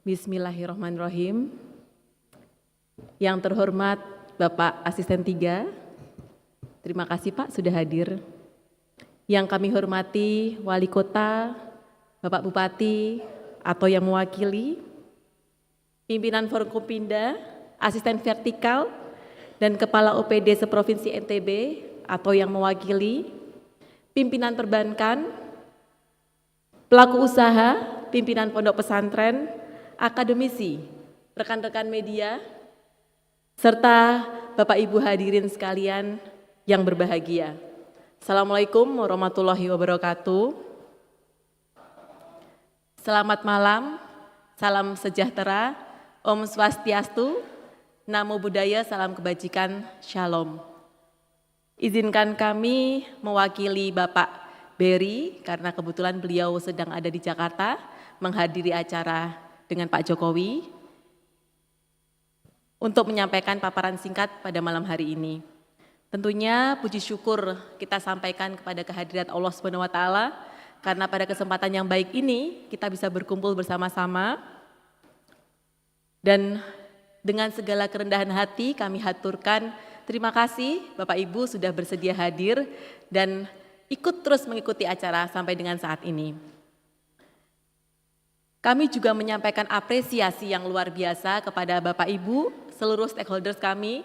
Bismillahirrahmanirrahim. Yang terhormat Bapak Asisten 3, terima kasih Pak sudah hadir. Yang kami hormati Wali Kota, Bapak Bupati atau yang mewakili, pimpinan Forkopimda, Asisten Vertikal, dan Kepala OPD Seprovinsi NTB atau yang mewakili, pimpinan perbankan, pelaku usaha, pimpinan pondok pesantren, akademisi, rekan-rekan media, serta Bapak Ibu hadirin sekalian yang berbahagia. Assalamualaikum warahmatullahi wabarakatuh. Selamat malam, salam sejahtera, Om Swastiastu, Namo Buddhaya, salam kebajikan, Shalom. Izinkan kami mewakili Bapak Berry karena kebetulan beliau sedang ada di Jakarta menghadiri acara dengan Pak Jokowi untuk menyampaikan paparan singkat pada malam hari ini. Tentunya puji syukur kita sampaikan kepada kehadirat Allah SWT karena pada kesempatan yang baik ini kita bisa berkumpul bersama-sama dan dengan segala kerendahan hati kami haturkan terima kasih Bapak Ibu sudah bersedia hadir dan ikut terus mengikuti acara sampai dengan saat ini. Kami juga menyampaikan apresiasi yang luar biasa kepada Bapak Ibu, seluruh stakeholders kami,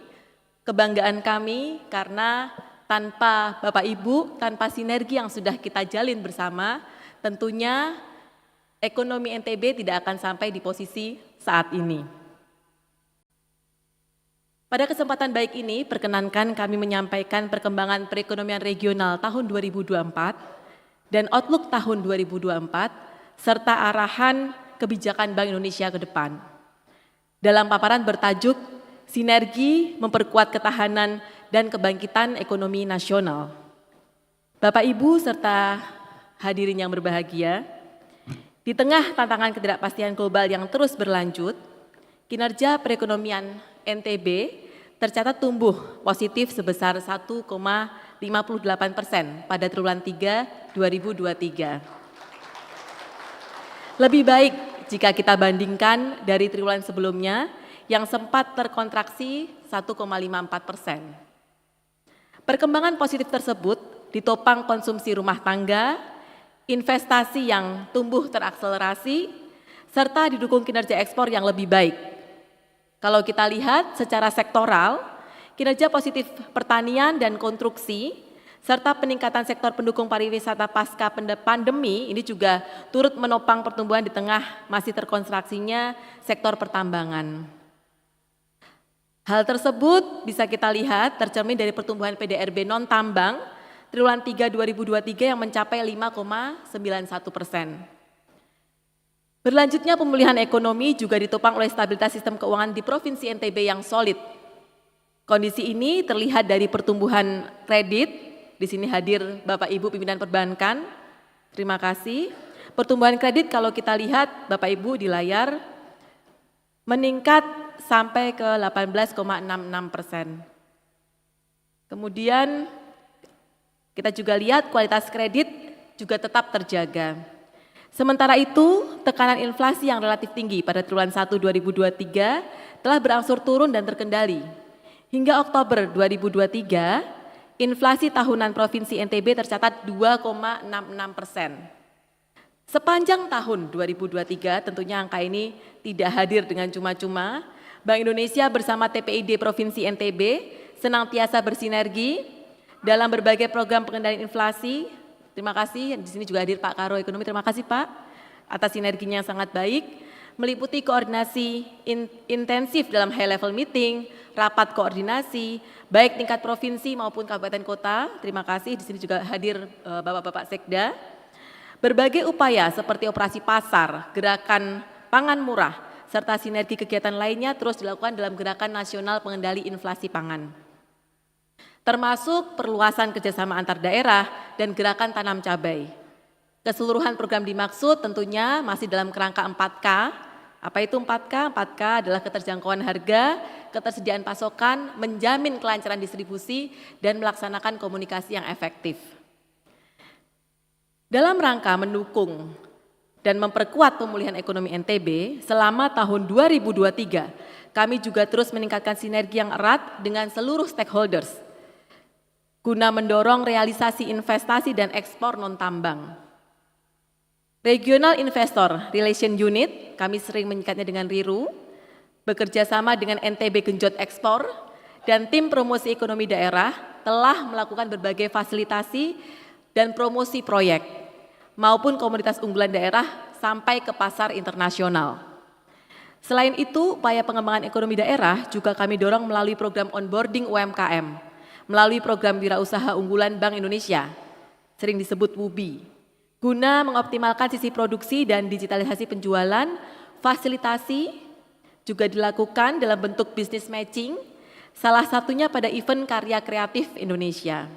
kebanggaan kami karena tanpa Bapak Ibu, tanpa sinergi yang sudah kita jalin bersama, tentunya ekonomi NTB tidak akan sampai di posisi saat ini. Pada kesempatan baik ini, perkenankan kami menyampaikan perkembangan perekonomian regional tahun 2024 dan outlook tahun 2024, serta arahan kebijakan Bank Indonesia ke depan. Dalam paparan bertajuk Sinergi Memperkuat Ketahanan dan Kebangkitan Ekonomi Nasional. Bapak Ibu serta hadirin yang berbahagia, di tengah tantangan ketidakpastian global yang terus berlanjut, kinerja perekonomian NTB tercatat tumbuh positif sebesar 1,58% pada triwulan 3 2023. Lebih baik jika kita bandingkan dari triwulan sebelumnya yang sempat terkontraksi 1,54%. Perkembangan positif tersebut ditopang konsumsi rumah tangga, investasi yang tumbuh terakselerasi, serta didukung kinerja ekspor yang lebih baik. Kalau kita lihat secara sektoral, kinerja positif pertanian dan konstruksi, serta peningkatan sektor pendukung pariwisata pasca pandemi ini juga turut menopang pertumbuhan di tengah masih terkonstruksinya sektor pertambangan. Hal tersebut bisa kita lihat tercermin dari pertumbuhan PDRB non-tambang triwulan 3 2023 yang mencapai 5,91%. Berlanjutnya pemulihan ekonomi juga ditopang oleh stabilitas sistem keuangan di Provinsi NTB yang solid. Kondisi ini terlihat dari pertumbuhan kredit. Di sini hadir Bapak Ibu pimpinan perbankan, terima kasih. Pertumbuhan kredit kalau kita lihat Bapak Ibu di layar meningkat sampai ke 18,66%. Kemudian kita juga lihat kualitas kredit juga tetap terjaga. Sementara itu tekanan inflasi yang relatif tinggi pada triwulan 1 2023 telah berangsur turun dan terkendali. Hingga Oktober 2023, inflasi tahunan Provinsi NTB tercatat 2,66%. Sepanjang tahun 2023 tentunya angka ini tidak hadir dengan cuma-cuma. Bank Indonesia bersama TPID Provinsi NTB senantiasa bersinergi dalam berbagai program pengendalian inflasi. Terima kasih, di sini juga hadir Pak Karo Ekonomi, terima kasih Pak atas sinerginya yang sangat baik. Meliputi koordinasi intensif dalam high level meeting, rapat koordinasi, baik tingkat provinsi maupun kabupaten kota. Terima kasih, di sini juga hadir Bapak-Bapak Sekda. Berbagai upaya seperti operasi pasar, gerakan pangan murah, serta sinergi kegiatan lainnya terus dilakukan dalam gerakan nasional pengendali inflasi pangan. Termasuk perluasan kerjasama antar daerah dan gerakan tanam cabai. Keseluruhan program dimaksud tentunya masih dalam kerangka 4K. Apa itu 4K? 4K adalah keterjangkauan harga, ketersediaan pasokan, menjamin kelancaran distribusi, dan melaksanakan komunikasi yang efektif. Dalam rangka mendukung dan memperkuat pemulihan ekonomi NTB selama tahun 2023, kami juga terus meningkatkan sinergi yang erat dengan seluruh stakeholders guna mendorong realisasi investasi dan ekspor non-tambang. Regional Investor Relation Unit, kami sering menyingkatnya dengan RIRU, bekerja sama dengan NTB Genjot Ekspor dan tim promosi ekonomi daerah telah melakukan berbagai fasilitasi dan promosi proyek maupun komoditas unggulan daerah sampai ke pasar internasional. Selain itu, upaya pengembangan ekonomi daerah juga kami dorong melalui program onboarding UMKM, melalui program wirausaha unggulan Bank Indonesia, sering disebut WUBI, guna mengoptimalkan sisi produksi dan digitalisasi penjualan, fasilitasi juga dilakukan dalam bentuk business matching, salah satunya pada event Karya Kreatif Indonesia.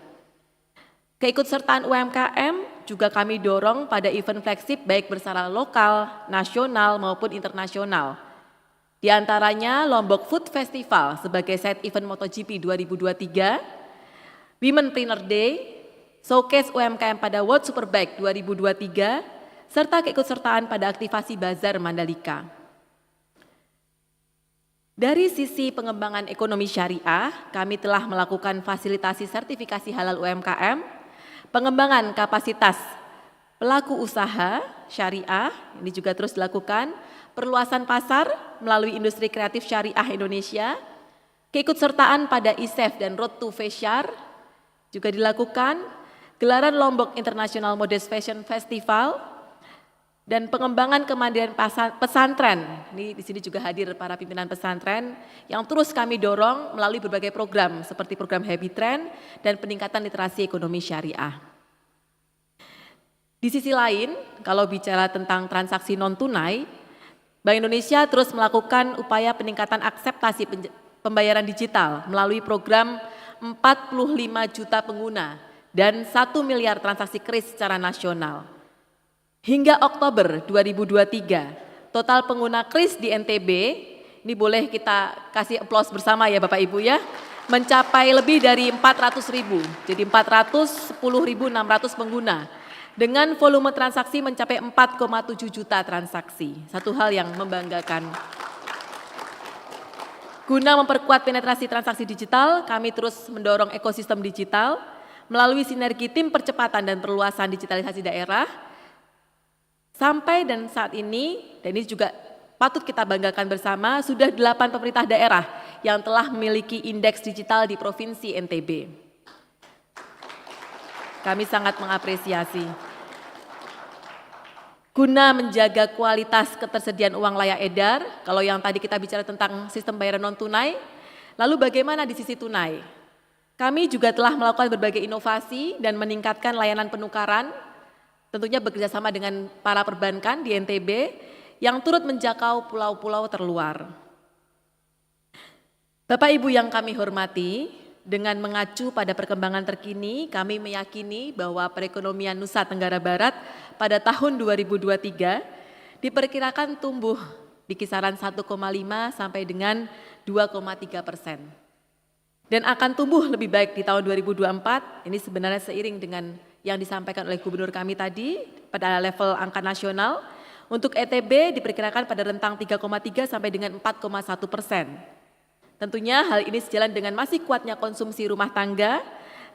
Keikutsertaan UMKM juga kami dorong pada event flagship baik berskala lokal, nasional maupun internasional. Di antaranya Lombok Food Festival sebagai side event MotoGP 2023, Womenpreneur Day, Showcase UMKM pada World Superbike 2023, serta keikutsertaan pada aktivasi Bazar Mandalika. Dari sisi pengembangan ekonomi syariah, kami telah melakukan fasilitasi sertifikasi halal UMKM, pengembangan kapasitas pelaku usaha syariah, ini juga terus dilakukan, perluasan pasar melalui industri kreatif syariah Indonesia, keikutsertaan pada ISEF dan Road to Feshar juga dilakukan, gelaran Lombok International Modest Fashion Festival, dan pengembangan kemandirian pesantren. Ini di sini juga hadir para pimpinan pesantren yang terus kami dorong melalui berbagai program seperti program Happy Trend dan peningkatan literasi ekonomi syariah. Di sisi lain, kalau bicara tentang transaksi non tunai, Bank Indonesia terus melakukan upaya peningkatan akseptasi pembayaran digital melalui program 45 juta pengguna dan 1 miliar transaksi kris secara nasional. Hingga Oktober 2023, total pengguna kris di NTB, ini boleh kita kasih aplaus bersama ya Bapak Ibu ya, mencapai lebih dari 400.000, jadi 410.600 pengguna, dengan volume transaksi mencapai 4,7 juta transaksi, satu hal yang membanggakan. Guna memperkuat penetrasi transaksi digital, kami terus mendorong ekosistem digital melalui sinergi tim percepatan dan perluasan digitalisasi daerah. Sampai dan saat ini, dan ini juga patut kita banggakan bersama, sudah 8 pemerintah daerah yang telah memiliki indeks digital di Provinsi NTB. Kami sangat mengapresiasi. Guna menjaga kualitas ketersediaan uang layak edar, kalau yang tadi kita bicara tentang sistem bayaran non tunai, lalu bagaimana di sisi tunai? Kami juga telah melakukan berbagai inovasi dan meningkatkan layanan penukaran, tentunya bekerjasama dengan para perbankan di NTB yang turut menjangkau pulau-pulau terluar. Bapak Ibu yang kami hormati, dengan mengacu pada perkembangan terkini, kami meyakini bahwa perekonomian Nusa Tenggara Barat pada tahun 2023 diperkirakan tumbuh di kisaran 1,5 sampai dengan 2,3%. Dan akan tumbuh lebih baik di tahun 2024, ini sebenarnya seiring dengan yang disampaikan oleh gubernur kami tadi pada level angka nasional. Untuk ETB diperkirakan pada rentang 3,3 sampai dengan 4,1%. Tentunya hal ini sejalan dengan masih kuatnya konsumsi rumah tangga,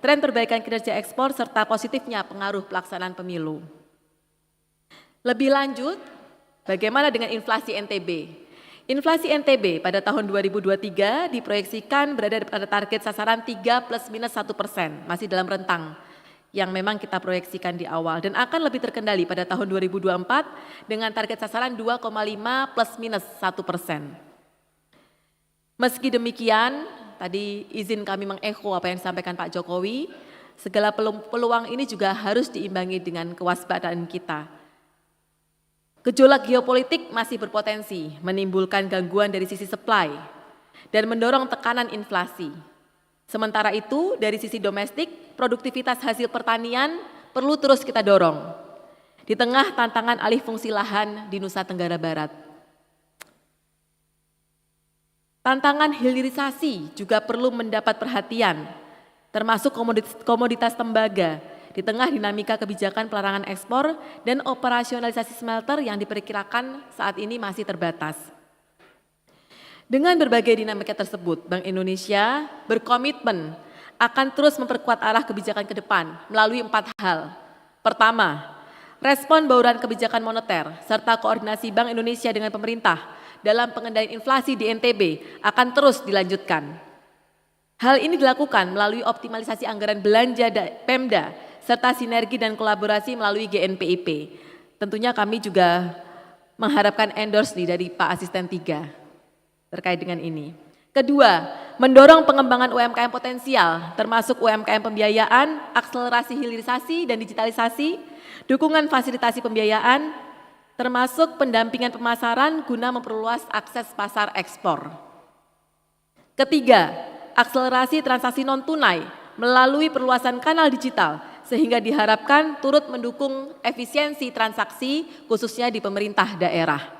tren perbaikan kinerja ekspor serta positifnya pengaruh pelaksanaan pemilu. Lebih lanjut, bagaimana dengan inflasi NTB? Inflasi NTB pada tahun 2023 diproyeksikan berada pada target sasaran 3 plus minus 1%, masih dalam rentang yang memang kita proyeksikan di awal dan akan lebih terkendali pada tahun 2024 dengan target sasaran 2,5 plus minus 1%. Meski demikian, tadi izin kami mengecho apa yang disampaikan Pak Jokowi, segala peluang ini juga harus diimbangi dengan kewaspadaan kita. Gejolak geopolitik masih berpotensi menimbulkan gangguan dari sisi supply dan mendorong tekanan inflasi. Sementara itu, dari sisi domestik, produktivitas hasil pertanian perlu terus kita dorong di tengah tantangan alih fungsi lahan di Nusa Tenggara Barat. Tantangan hilirisasi juga perlu mendapat perhatian, termasuk komoditas tembaga di tengah dinamika kebijakan pelarangan ekspor dan operasionalisasi smelter yang diperkirakan saat ini masih terbatas. Dengan berbagai dinamika tersebut, Bank Indonesia berkomitmen akan terus memperkuat arah kebijakan ke depan melalui 4 hal. Pertama, respon bauran kebijakan moneter serta koordinasi Bank Indonesia dengan pemerintah dalam pengendalian inflasi di NTB akan terus dilanjutkan. Hal ini dilakukan melalui optimalisasi anggaran belanja Pemda serta sinergi dan kolaborasi melalui GNPIP. Tentunya kami juga mengharapkan endorse dari Pak Asisten 3 terkait dengan ini. Kedua, mendorong pengembangan UMKM potensial termasuk UMKM pembiayaan, akselerasi hilirisasi dan digitalisasi, dukungan fasilitasi pembiayaan, termasuk pendampingan pemasaran guna memperluas akses pasar ekspor. Ketiga, akselerasi transaksi non-tunai melalui perluasan kanal digital sehingga diharapkan turut mendukung efisiensi transaksi khususnya di pemerintah daerah.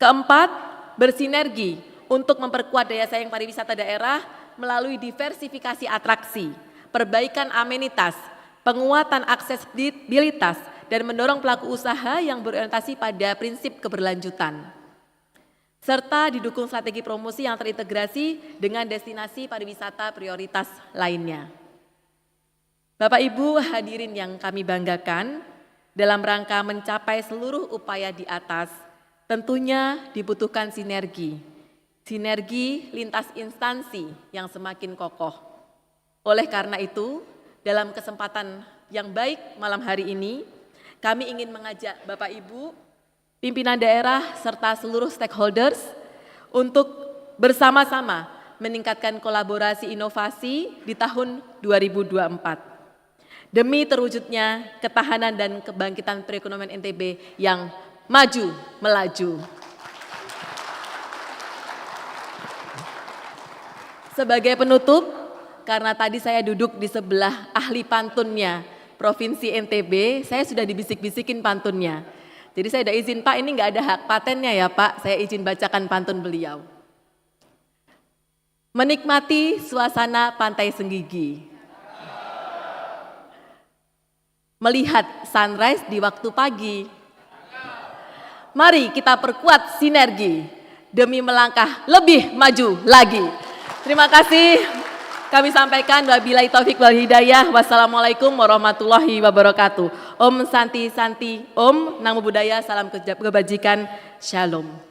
Keempat, bersinergi untuk memperkuat daya saing pariwisata daerah melalui diversifikasi atraksi, perbaikan amenitas, penguatan aksesibilitas, dan mendorong pelaku usaha yang berorientasi pada prinsip keberlanjutan. Serta didukung strategi promosi yang terintegrasi dengan destinasi pariwisata prioritas lainnya. Bapak Ibu hadirin yang kami banggakan, dalam rangka mencapai seluruh upaya di atas, tentunya dibutuhkan sinergi lintas instansi yang semakin kokoh. Oleh karena itu, dalam kesempatan yang baik malam hari ini, kami ingin mengajak Bapak Ibu, pimpinan daerah serta seluruh stakeholders untuk bersama-sama meningkatkan kolaborasi inovasi di tahun 2024. Demi terwujudnya ketahanan dan kebangkitan perekonomian NTB yang maju melaju. Sebagai penutup, karena tadi saya duduk di sebelah ahli pantunnya Provinsi NTB, saya sudah dibisik-bisikin pantunnya. Jadi saya udah izin, Pak, ini nggak ada hak patennya ya Pak, saya izin bacakan pantun beliau. Menikmati suasana pantai Senggigi. Melihat sunrise di waktu pagi. Mari kita perkuat sinergi demi melangkah lebih maju lagi. Terima kasih. Kami sampaikan wabillahi taufik wal hidayah. Wassalamualaikum warahmatullahi wabarakatuh. Om Santi Santi, Om Namo Buddhaya, salam kebajikan, Shalom.